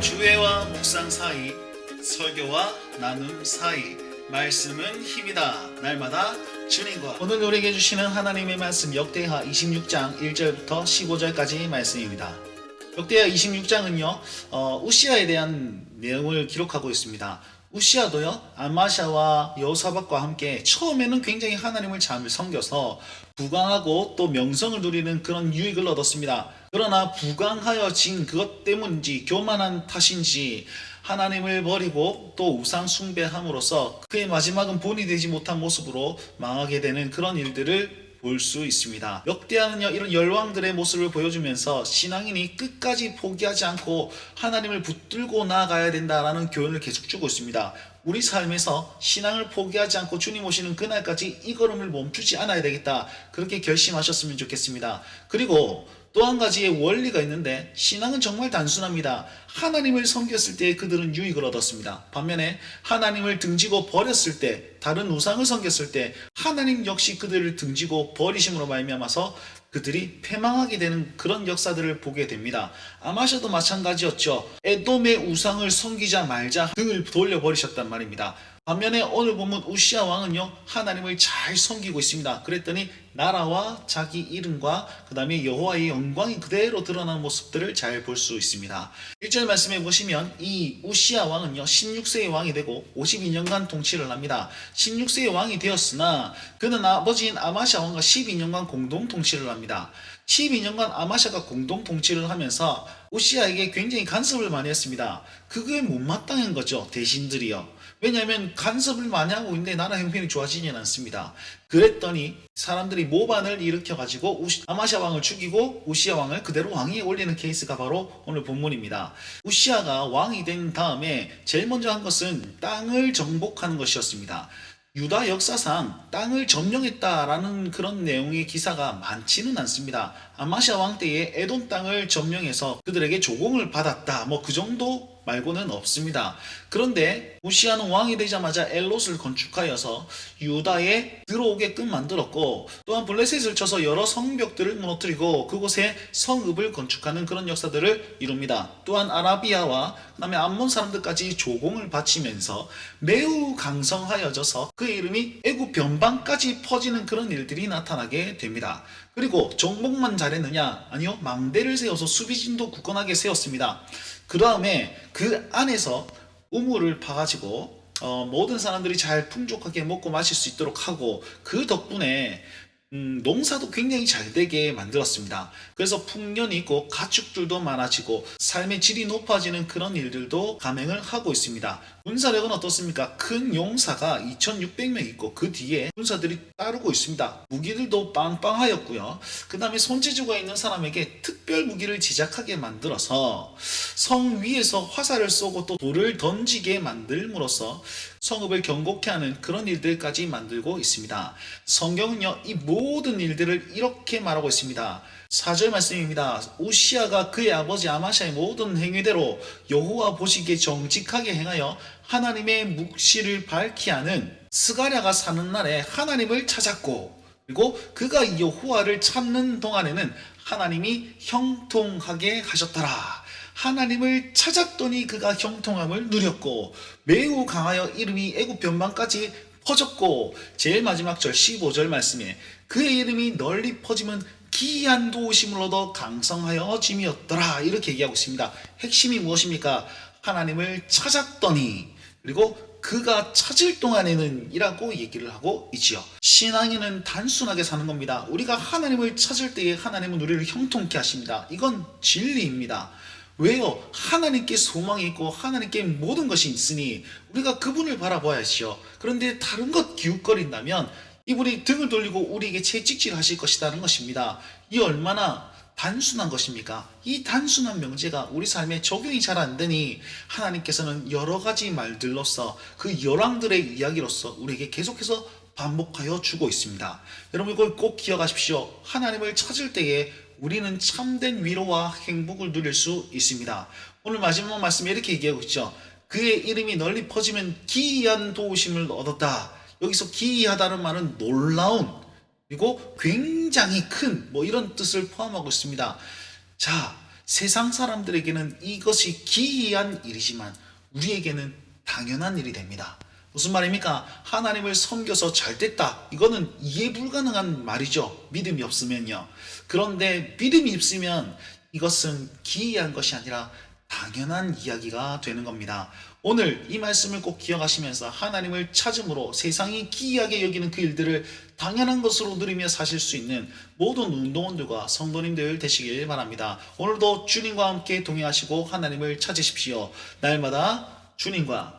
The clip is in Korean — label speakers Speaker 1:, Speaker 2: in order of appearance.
Speaker 1: 주회와 묵상 사이, 설교와 나눔 사이, 말씀은 힘이다. 날마다 주님과. 오늘 우리에게 주시는 하나님의 말씀 역대하 26장 1절부터 15절까지 말씀입니다. 역대하 26장은요 우시아에 대한 내용을 기록하고 있습니다. 우시아도요 아마샤와 여호사밧과 함께 처음에는 굉장히 하나님을 잘 섬겨서 부강하고 또 명성을 누리는 그런 유익을 얻었습니다. 그러나 부강하여진 그것 때문인지 교만한 탓인지 하나님을 버리고 또 우상 숭배함으로써 그의 마지막은 본이 되지 못한 모습으로 망하게 되는 그런 일들을 볼 수 있습니다. 역대하는요 이런 열왕들의 모습을 보여주면서 신앙인이 끝까지 포기하지 않고 하나님을 붙들고 나아가야 된다라는 교훈을 계속 주고 있습니다. 우리 삶에서 신앙을 포기하지 않고 주님 오시는 그날까지 이 걸음을 멈추지 않아야 되겠다, 그렇게 결심하셨으면 좋겠습니다. 그리고 또 한 가지의 원리가 있는데, 신앙은 정말 단순합니다. 하나님을 섬겼을 때 그들은 유익을 얻었습니다. 반면에 하나님을 등지고 버렸을 때, 다른 우상을 섬겼을 때 하나님 역시 그들을 등지고 버리심으로 말미암아서 그들이 패망하게 되는 그런 역사들을 보게 됩니다. 아마샤도 마찬가지였죠. 에돔의 우상을 섬기자 말자 등을 돌려버리셨단 말입니다. 반면에 오늘 보면 우시아 왕은요 하나님을 잘 섬기고 있습니다. 그랬더니 나라와 자기 이름과 그 다음에 여호와의 영광이 그대로 드러나는 모습들을 잘 볼 수 있습니다. 1절 말씀해 보시면 이 우시아 왕은요 16세의 왕이 되고 52년간 통치를 합니다. 16세의 왕이 되었으나 그는 아버지인 아마샤 왕과 12년간 공동 통치를 합니다. 12년간 아마샤가 공동 통치를 하면서 우시아에게 굉장히 간섭을 많이 했습니다. 그게 못마땅한 거죠, 대신들이요. 왜냐하면 간섭을 많이 하고 있는데 나라 형편이 좋아지지는 않습니다. 그랬더니 사람들이 모반을 일으켜가지고 아마샤 왕을 죽이고 우시아 왕을 그대로 왕위에 올리는 케이스가 바로 오늘 본문입니다. 우시아가 왕이 된 다음에 제일 먼저 한 것은 땅을 정복하는 것이었습니다. 유다 역사상 땅을 점령했다라는 그런 내용의 기사가 많지는 않습니다. 아마샤 왕 때에 에돔 땅을 점령해서 그들에게 조공을 받았다, 뭐 그 정도 말고는 없습니다. 그런데 우시아는 왕이 되자마자 엘롯을 건축하여서 유다에 들어오게끔 만들었고, 또한 블레셋을 쳐서 여러 성벽들을 무너뜨리고 그곳에 성읍을 건축하는 그런 역사들을 이룹니다. 또한 아라비아와 그 다음에 암몬 사람들까지 조공을 바치면서 매우 강성하여져서 그 이름이 애굽 변방까지 퍼지는 그런 일들이 나타나게 됩니다. 그리고 정복만 잘했느냐? 아니요, 망대를 세워서 수비진도 굳건하게 세웠습니다. 그 다음에 그 안에서 우물을 파가지고 모든 사람들이 잘 풍족하게 먹고 마실 수 있도록 하고, 그 덕분에 농사도 굉장히 잘 되게 만들었습니다. 그래서 풍년이 있고 가축들도 많아지고 삶의 질이 높아지는 그런 일들도 감행을 하고 있습니다. 군사력은 어떻습니까? 큰 용사가 2600명 있고 그 뒤에 군사들이 따르고 있습니다. 무기들도 빵빵하였고요. 그 다음에 손재주가 있는 사람에게 특별 무기를 제작하게 만들어서 성 위에서 화살을 쏘고 또 돌을 던지게 만들므로써 성읍을 견고케 하는 그런 일들까지 만들고 있습니다. 성경은요 이 모든 일들을 이렇게 말하고 있습니다. 4절 말씀입니다. 우시아가 그의 아버지 아마샤의 모든 행위대로 여호와 보시기에 정직하게 행하여 하나님의 묵시를 밝히 하는 스가랴가 사는 날에 하나님을 찾았고, 그리고 그가 여호와를 찾는 동안에는 하나님이 형통하게 하셨더라. 하나님을 찾았더니 그가 형통함을 누렸고 매우 강하여 이름이 애굽 변방까지 퍼졌고, 제일 마지막 절 15절 말씀에 그의 이름이 널리 퍼지면 기이한 도우심을 얻어 강성하여짐이었더라, 이렇게 얘기하고 있습니다. 핵심이 무엇입니까? 하나님을 찾았더니, 그리고 그가 찾을 동안에는 이라고 얘기를 하고 있지요. 신앙인은 단순하게 사는 겁니다. 우리가 하나님을 찾을 때에 하나님은 우리를 형통케 하십니다. 이건 진리입니다. 왜요? 하나님께 소망이 있고 하나님께 모든 것이 있으니 우리가 그분을 바라봐야지요. 그런데 다른 것 기웃거린다면 이분이 등을 돌리고 우리에게 채찍질 하실 것이라는 것입니다. 이 얼마나 단순한 것입니까? 이 단순한 명제가 우리 삶에 적용이 잘 안 되니 하나님께서는 여러 가지 말들로서 그 열왕들의 이야기로서 우리에게 계속해서 반복하여 주고 있습니다. 여러분 이걸 꼭 기억하십시오. 하나님을 찾을 때에 우리는 참된 위로와 행복을 누릴 수 있습니다. 오늘 마지막 말씀에 이렇게 얘기하고 있죠. 그의 이름이 널리 퍼지면 기이한 도우심을 얻었다. 여기서 기이하다는 말은 놀라운, 그리고 굉장히 큰 뭐 이런 뜻을 포함하고 있습니다. 자, 세상 사람들에게는 이것이 기이한 일이지만 우리에게는 당연한 일이 됩니다. 무슨 말입니까? 하나님을 섬겨서 잘 됐다. 이거는 이해 불가능한 말이죠. 믿음이 없으면요. 그런데 믿음이 있으면 이것은 기이한 것이 아니라 당연한 이야기가 되는 겁니다. 오늘 이 말씀을 꼭 기억하시면서 하나님을 찾음으로 세상이 기이하게 여기는 그 일들을 당연한 것으로 누리며 사실 수 있는 모든 운동원들과 성도님들 되시길 바랍니다. 오늘도 주님과 함께 동행하시고 하나님을 찾으십시오. 날마다 주님과